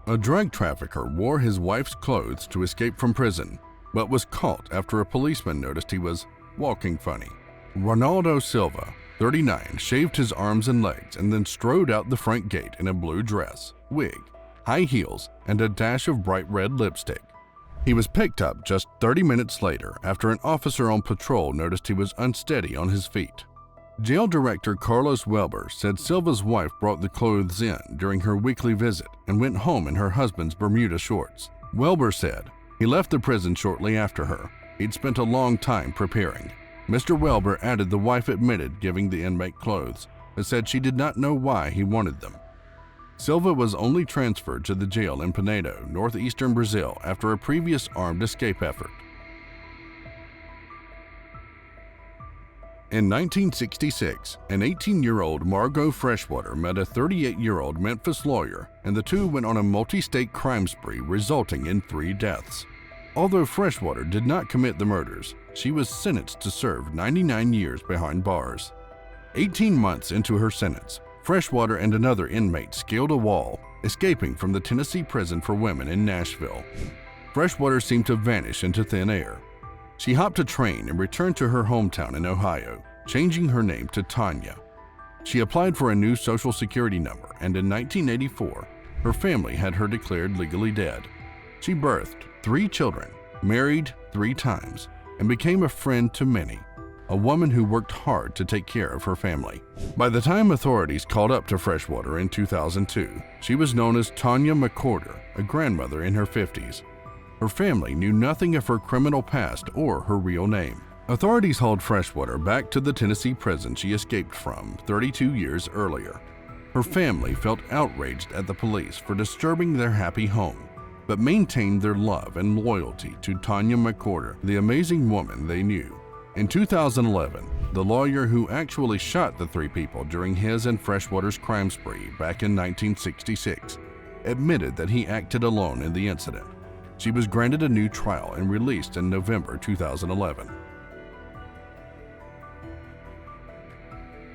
A drug trafficker wore his wife's clothes to escape from prison, but was caught after a policeman noticed he was walking funny. Ronaldo Silva, 39, shaved his arms and legs and then strode out the front gate in a blue dress, wig, high heels, and a dash of bright red lipstick. He was picked up just 30 minutes later after an officer on patrol noticed he was unsteady on his feet. Jail director Carlos Welber said Silva's wife brought the clothes in during her weekly visit and went home in her husband's Bermuda shorts. Welber said he left the prison shortly after her. He'd spent a long time preparing. Mr. Welber added the wife admitted giving the inmate clothes, but said she did not know why he wanted them. Silva was only transferred to the jail in Penedo, northeastern Brazil, after a previous armed escape effort. In 1966, an 18-year-old Margot Freshwater met a 38-year-old Memphis lawyer, and the two went on a multi-state crime spree resulting in 3 deaths. Although Freshwater did not commit the murders, she was sentenced to serve 99 years behind bars. 18 months into her sentence, Freshwater and another inmate scaled a wall, escaping from the Tennessee prison for women in Nashville. Freshwater seemed to vanish into thin air. She hopped a train and returned to her hometown in Ohio, changing her name to Tanya. She applied for a new Social Security number, and in 1984, her family had her declared legally dead. She birthed 3 children, married 3 times, and became a friend to many, a woman who worked hard to take care of her family. By the time authorities caught up to Freshwater in 2002, she was known as Tanya McCorder, a grandmother in her 50s. Her family knew nothing of her criminal past or her real name. Authorities hauled Freshwater back to the Tennessee prison she escaped from 32 years earlier. Her family felt outraged at the police for disturbing their happy home, but maintained their love and loyalty to Tanya McCorder, the amazing woman they knew. In 2011, the lawyer who actually shot the 3 people during his and Freshwater's crime spree back in 1966 admitted that he acted alone in the incident. She was granted a new trial and released in November 2011.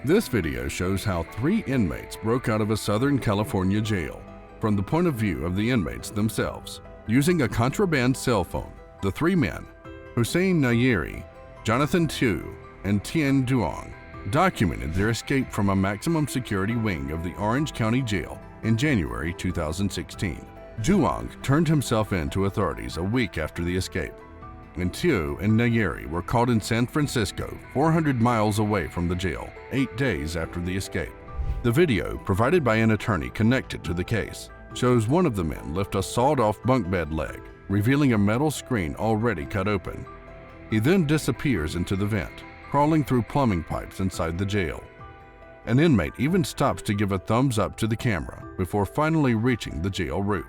This video shows how 3 inmates broke out of a Southern California jail from the point of view of the inmates themselves. Using a contraband cell phone, the 3 men, Hussein Nayeri, Jonathan Tu, and Tien Duong, documented their escape from a maximum security wing of the Orange County Jail in January 2016. Duong turned himself in to authorities a week after the escape, and Tu and Nayeri were caught in San Francisco, 400 miles away from the jail, 8 days after the escape. The video, provided by an attorney connected to the case, shows one of the men lift a sawed-off bunk bed leg, revealing a metal screen already cut open. He then disappears into the vent, crawling through plumbing pipes inside the jail. An inmate even stops to give a thumbs up to the camera before finally reaching the jail roof.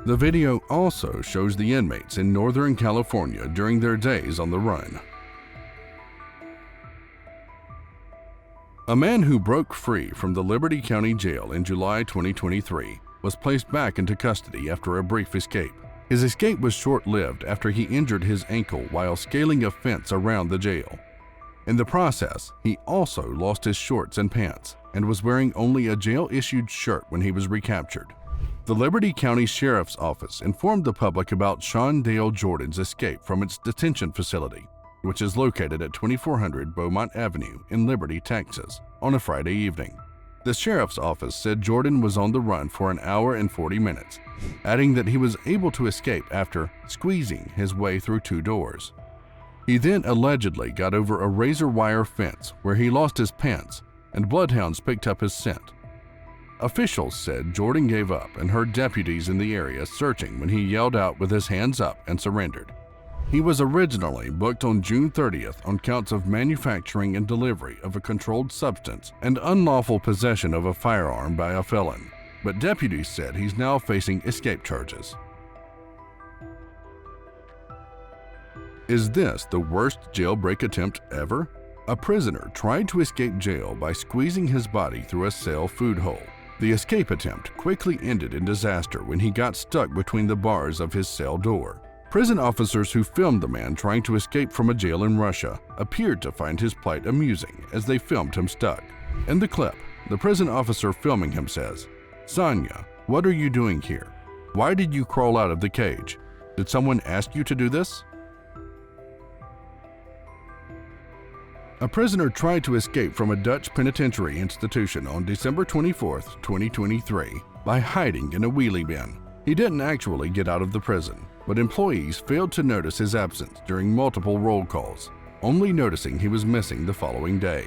The video also shows the inmates in Northern California during their days on the run. A man who broke free from the Liberty County Jail in July 2023 was placed back into custody after a brief escape. His escape was short-lived after he injured his ankle while scaling a fence around the jail. In the process, he also lost his shorts and pants and was wearing only a jail-issued shirt when he was recaptured. The Liberty County Sheriff's Office informed the public about Sean Dale Jordan's escape from its detention facility, which is located at 2400 Beaumont Avenue in Liberty, Texas, on a Friday evening. The sheriff's office said Jordan was on the run for an hour and 40 minutes, adding that he was able to escape after squeezing his way through 2 doors. He then allegedly got over a razor wire fence where he lost his pants, and bloodhounds picked up his scent. Officials said Jordan gave up and heard deputies in the area searching when he yelled out with his hands up and surrendered. He was originally booked on June 30th on counts of manufacturing and delivery of a controlled substance and unlawful possession of a firearm by a felon, but deputies said he's now facing escape charges. Is this the worst jailbreak attempt ever? A prisoner tried to escape jail by squeezing his body through a cell food hole. The escape attempt quickly ended in disaster when he got stuck between the bars of his cell door. Prison officers who filmed the man trying to escape from a jail in Russia appeared to find his plight amusing as they filmed him stuck. In the clip, the prison officer filming him says, "Sanya, what are you doing here?" Why did you crawl out of the cage? Did someone ask you to do this? A prisoner tried to escape from a Dutch penitentiary institution on December 24, 2023, by hiding in a wheelie bin. He didn't actually get out of the prison, but employees failed to notice his absence during multiple roll calls, only noticing he was missing the following day.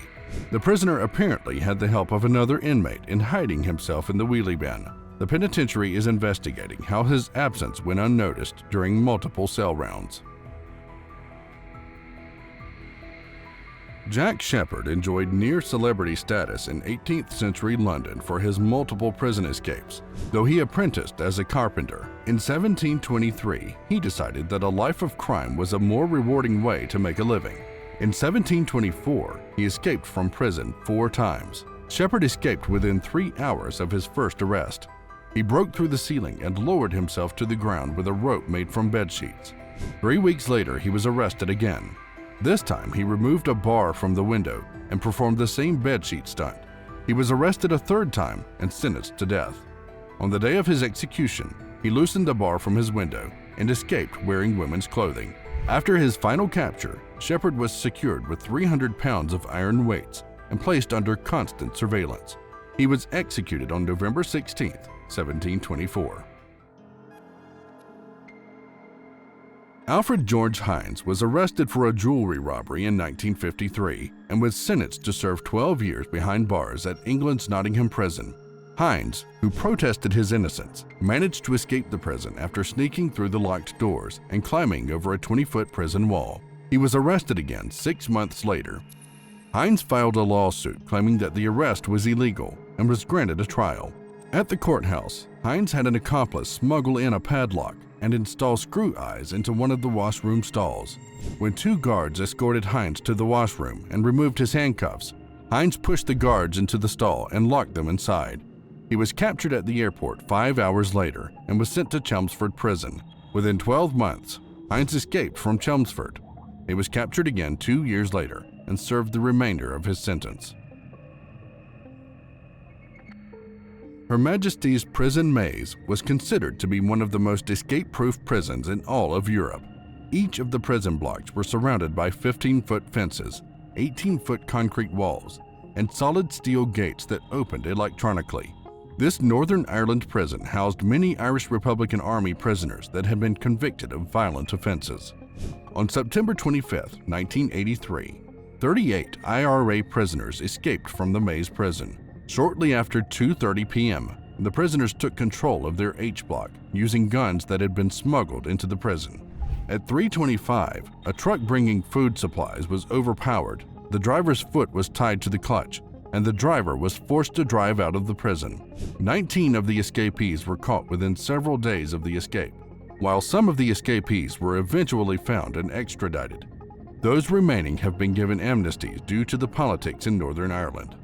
The prisoner apparently had the help of another inmate in hiding himself in the wheelie bin. The penitentiary is investigating how his absence went unnoticed during multiple cell rounds. Jack Shepherd enjoyed near-celebrity status in 18th century London for his multiple prison escapes, though he apprenticed as a carpenter. In 1723, he decided that a life of crime was a more rewarding way to make a living. In 1724, he escaped from prison 4 times. Shepherd escaped within 3 hours of his first arrest. He broke through the ceiling and lowered himself to the ground with a rope made from bed sheets. 3 weeks later, he was arrested again. This time, he removed a bar from the window and performed the same bedsheet stunt. He was arrested a 3rd time and sentenced to death. On the day of his execution, he loosened the bar from his window and escaped wearing women's clothing. After his final capture, Shepherd was secured with 300 pounds of iron weights and placed under constant surveillance. He was executed on November 16, 1724. Alfred George Hines was arrested for a jewelry robbery in 1953 and was sentenced to serve 12 years behind bars at England's Nottingham prison. Hines, who protested his innocence, managed to escape the prison after sneaking through the locked doors and climbing over a 20-foot prison wall. He was arrested again 6 months later. Hines filed a lawsuit claiming that the arrest was illegal and was granted a trial. At the courthouse, Hines had an accomplice smuggle in a padlock and install screw eyes into one of the washroom stalls. When 2 guards escorted Hines to the washroom and removed his handcuffs, Hines pushed the guards into the stall and locked them inside. He was captured at the airport 5 hours later and was sent to Chelmsford Prison. Within 12 months, Hines escaped from Chelmsford. He was captured again 2 years later and served the remainder of his sentence. Her Majesty's Prison Maze was considered to be one of the most escape-proof prisons in all of Europe. Each of the prison blocks were surrounded by 15-foot fences, 18-foot concrete walls, and solid steel gates that opened electronically. This Northern Ireland prison housed many Irish Republican Army prisoners that had been convicted of violent offenses. On September 25, 1983, 38 IRA prisoners escaped from the Maze prison. Shortly after 2:30 p.m., the prisoners took control of their H-block using guns that had been smuggled into the prison. At 3:25, a truck bringing food supplies was overpowered, the driver's foot was tied to the clutch, and the driver was forced to drive out of the prison. 19 of the escapees were caught within several days of the escape. While some of the escapees were eventually found and extradited, those remaining have been given amnesties due to the politics in Northern Ireland.